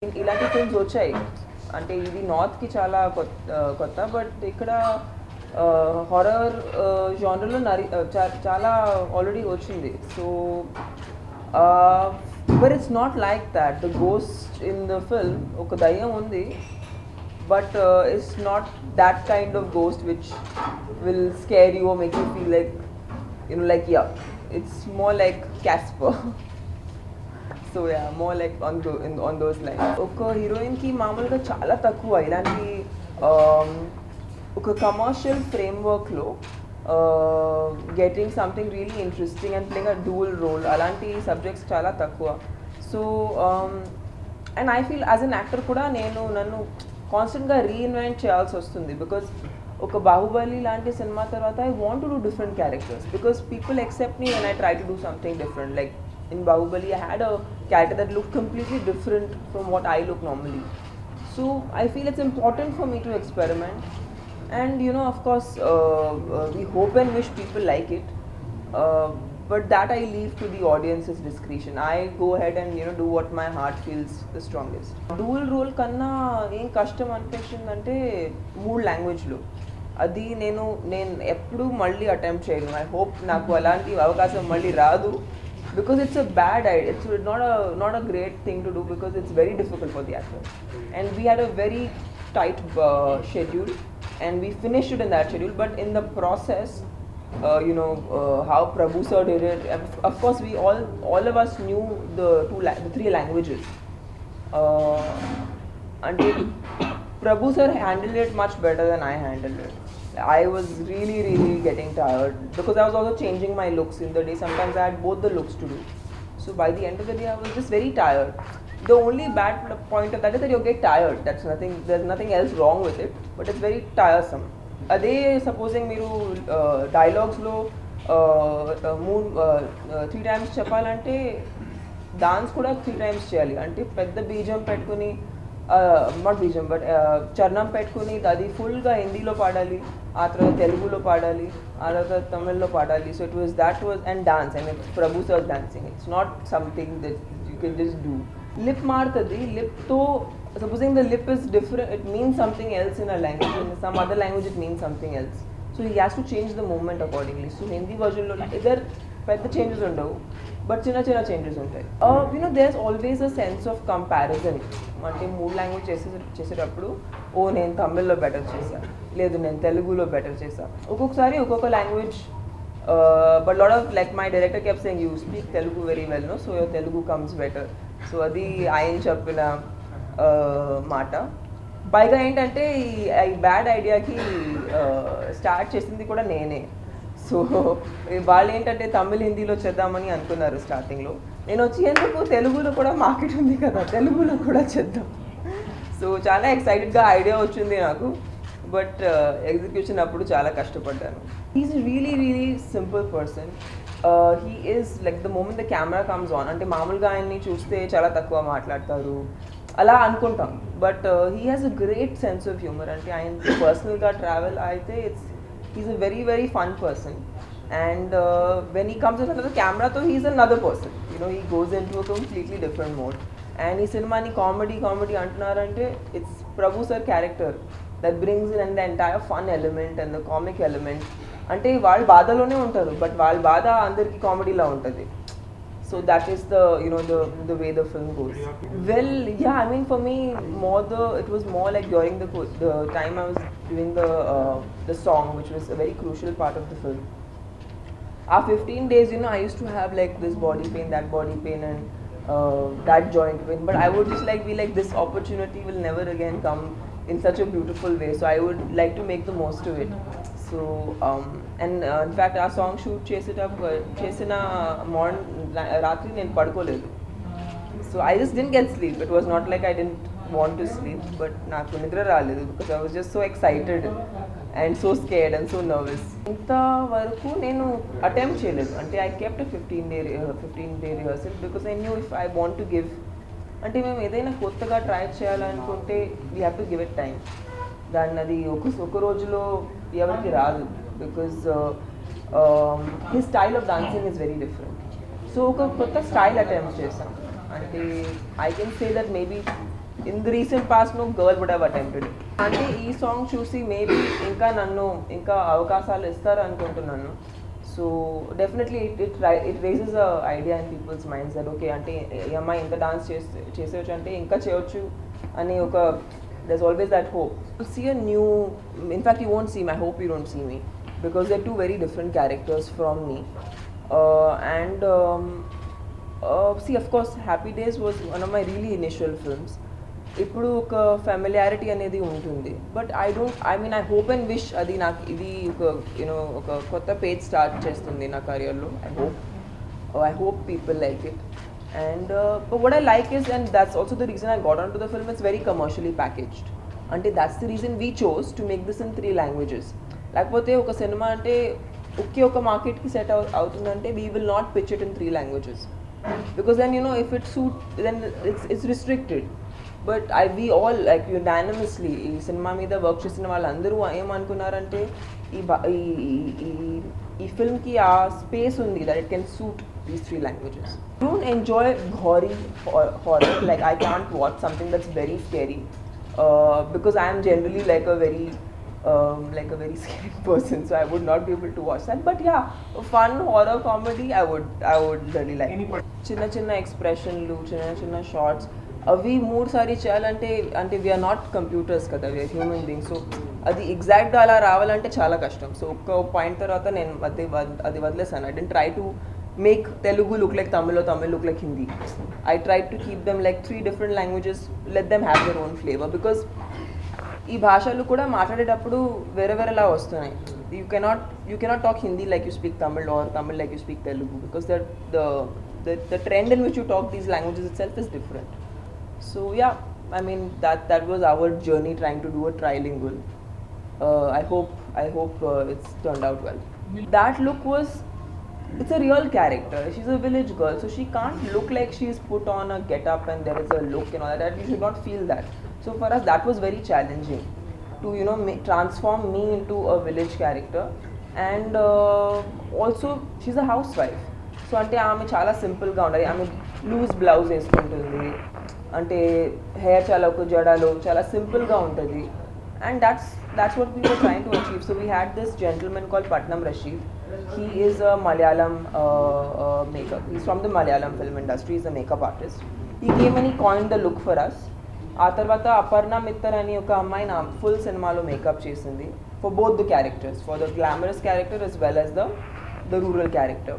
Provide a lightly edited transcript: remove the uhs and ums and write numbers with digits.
ఇలాంటి ఫిల్మ్స్ వచ్చాయి. అంటే ఇది నార్త్‌కి చాలా కొత్త. బట్ ఇక్కడ హారర్ జానర్‌లో చాలా ఆల్రెడీ వచ్చింది. So but it's not like that. The ghost in the film ఒక దయ్యం ఉంది. But it's not that kind of ghost which will scare you or make you feel like, like, yeah. It's more like Casper. So yeah, more like on those lines. ఒక హీరోయిన్కి మామూలుగా చాలా తక్కువ ఇలాంటి ఒక కమర్షియల్ ఫ్రేమ్వర్క్లో getting something really interesting and playing a dual role అలాంటి subjects చాలా తక్కువ. So and I feel as an actor కూడా నన్ను కాన్స్టెంట్గా రీఇన్వెంట్ చేయాల్సి వస్తుంది. బికాజ్ ఒక బాహుబలి లాంటి సినిమా తర్వాత I want to do different characters because people except me when I try to do something different. Like in Bahubali I had a character that looked completely different from what I look normally. So I feel it's important for me to experiment, and of course we hope and wish people like it, but that I leave to the audience's discretion. I go ahead and do what my heart feels the strongest. Dual role kanna em kashtam anipistundante mood language lo అది నేను ఎప్పుడు మళ్ళీ attempt చేయను. I hope నాకు అలాంటి అవకాశం మళ్ళీ రాదు. Because it's a bad idea. It's not a great thing to do because it's very difficult for the actor. And we had a very tight schedule, and we finished it in that schedule. But in the process, how Prabhu sir did it. Of course, we all of us knew the three languages. Until Prabhu sir handled it much better than I handled it. I was really getting tired because I was also changing my looks in the day. Sometimes I had both the looks to do. So by the end of the day, I was just very tired. The only bad point of that is that you get tired. There's nothing else wrong with it, but it's very tiresome. Ade supposing meeru dialogues lo 3 times చెప్పాలంటే dance కూడా 3 times చేయాలి. అంటే పెద్ద బీజం పెట్టుకుని not బీజం but చరణం పెట్టుకుని అది ఫుల్గా హిందీలో పాడాలి, ఆ తర్వాత తెలుగులో పాడాలి, ఆ తర్వాత తమిళ్లో పాడాలి. So that was and dance, and it's Prabhu sir dancing. It's not something that you can just do. Lip మారుతుంది. లిప్తో supposing the lip is different, it means something else in a language. In some other language it means something else. So he has to change the movement accordingly. So Hindi versionలో either పెద్ద changes ఉండవు, but చిన్న changes ఉంటాయి. There is always a sense of comparison. అంటే మూడు language చేసేటప్పుడు నేను తమిళ్లో బెటర్ చేశాను, లేదు నేను తెలుగులో బెటర్ చేశాను. ఒక్కొక్కసారి ఒక్కొక్క language, but lot of like my director kept saying you speak Telugu very well, no, so your Telugu comes better. సో అది ఆయన చెప్పిన మాట. పైగా ఏంటంటే ఈ బ్యాడ్ ఐడియాకి స్టార్ట్ చేసింది కూడా నేనే. సో వాళ్ళు ఏంటంటే తమిళ్ హిందీలో చేద్దామని అనుకున్నారు స్టార్టింగ్లో. నేను వచ్చి ఎందుకు తెలుగులో కూడా మార్కెట్ ఉంది కదా, తెలుగులో కూడా చేద్దాం. సో చాలా ఎక్సైటెడ్గా ఐడియా వచ్చింది నాకు, బట్ ఎగ్జిక్యూషన్ అప్పుడు చాలా కష్టపడ్డాను. He's really simple person. He is like the moment the camera comes on, అంటే మామూలుగా ఆయన్ని చూస్తే చాలా తక్కువ మాట్లాడతారు అలా అనుకుంటాం, but he has a great sense of humour. అంటే ఆయన పర్సనల్గా ట్రావెల్ అయితే he's a very fun person, and when he comes in front of the camera though he's another person. He goes into a completely different mode. And ee cinema ni comedy antunarante it's Prabhu sir character that brings in the entire fun element and the comic element. Ante vaallu baadalone untaru, but vaallu baada andarki comedy la untadi. So that is the way the film goes. Well, yeah, I mean for me it was more like during the time I was doing the song, which was a very crucial part of the film. After 15 days, I used to have like this body pain, that body pain, and that joint pain. But I would just be like, this opportunity will never again come in such a beautiful way. So I would like to make the most of it. So and in fact our song shoot chesina morning ratri nenu padukoledu. So I just didn't get sleep. It was not like I didn't want to sleep, but naaku nidra raledu because I was just so excited and so scared and so nervous. Inta varaku nenu attempt cheyaledu. Ante I kept a 15-day rehearsal because I knew if I want to give, అంటే మేము ఏదైనా కొత్తగా try చేయాలనుకుంటే we have to give it time. దాన్ని అది ఒక రోజులో ఎవరికి రాదు, because his style of dancing is very different. So ఒక కొత్త స్టైల్ అటెంప్ట్ చేశాం. అంటే I can say that maybe in the recent past no girl would have attempted it. అంటే ఈ సాంగ్ చూసి మేబీ ఇంకా నన్ను ఇంకా అవకాశాలు ఇస్తారు అనుకుంటున్నాను. So definitely it raises a idea in people's minds that okay అంటే ఈ అమ్మాయి ఇంత డాన్స్ చేసేవచ్చు అంటే ఇంకా చేయొచ్చు అని ఒక there's always that hope. You'll see a new, in fact you won't see me, I hope you don't see me, because they're two very different characters from me. And see, of course Happy Days was one of my really initial films. ఇప్పుడు ఒక ఫ్యామిలియారిటీ అనేది ఉంటుంది, but I hope and wish అది నాకు ఇది ఒక ఒక కొత్త పేజ్ స్టార్ట్ చేస్తుంది నా కెరియర్లో. I hope people like it. And but what I like is, and that's also the reason I got onto the film, it's very commercially packaged. Ante that's the reason we chose to make this in 3 languages. Lekapothe oka cinema ante oka market ki set avutundante we will not pitch it in 3 languages, because then if it then it's restricted. But we all like unanimously ee cinema meeda work chesina vallandaru em anukunnarante ee film ki aa space undi that it can suit these 3 languages. I don't enjoy gory horror. Like I can't watch something that's very scary because I am generally like a very scary person, so I would not be able to watch that. But yeah, fun horror comedy I would really like. Chinna expression lu, chinna shots avi mood sari cheyalante ante we are not computers kada, we are human beings, so అది exact అలా రావాలంటే చాలా కష్టం. So ఒక point తర్వాత నేను అది వదిలేసాను. I didn't try to make Telugu look like Tamil or Tamil look like Hindi. I tried to keep them like 3 different languages, let them have their own flavor, because ఈ భాషలు కూడా మాట్లాడేటప్పుడు వేరే వేరేలా వస్తున్నాయి. You cannot talk Hindi like you speak Tamil or Tamil like you speak Telugu, because the trend in which you talk these languages itself is different. So yeah, I mean that was our journey trying to do a trilingual. I hope it's turned out well. That look was, it's a real character. She's a village girl, so she can't look like she's put on a get-up and there is a look and all that. You should not feel that. So for us that was very challenging to transform me into a village character. And also she's a housewife, so ante aame chala simple ga undali. Aame loose blouse eskuntundi, ante hair chala oka jadalo chala simple ga untadi, and that's what we were trying to achieve. So we had this gentleman called Patnam Rashid. He is a Malayalam makeup. He's from the Malayalam film industry. He's a makeup artist. He came and he coined the look for us. ఆ తర్వాత అపర్ణ మిత్తర్ అని ఒక అమ్మాయి నా full సినిమాలో makeup చేసింది, for both the characters, for the glamorous character as well as the rural character.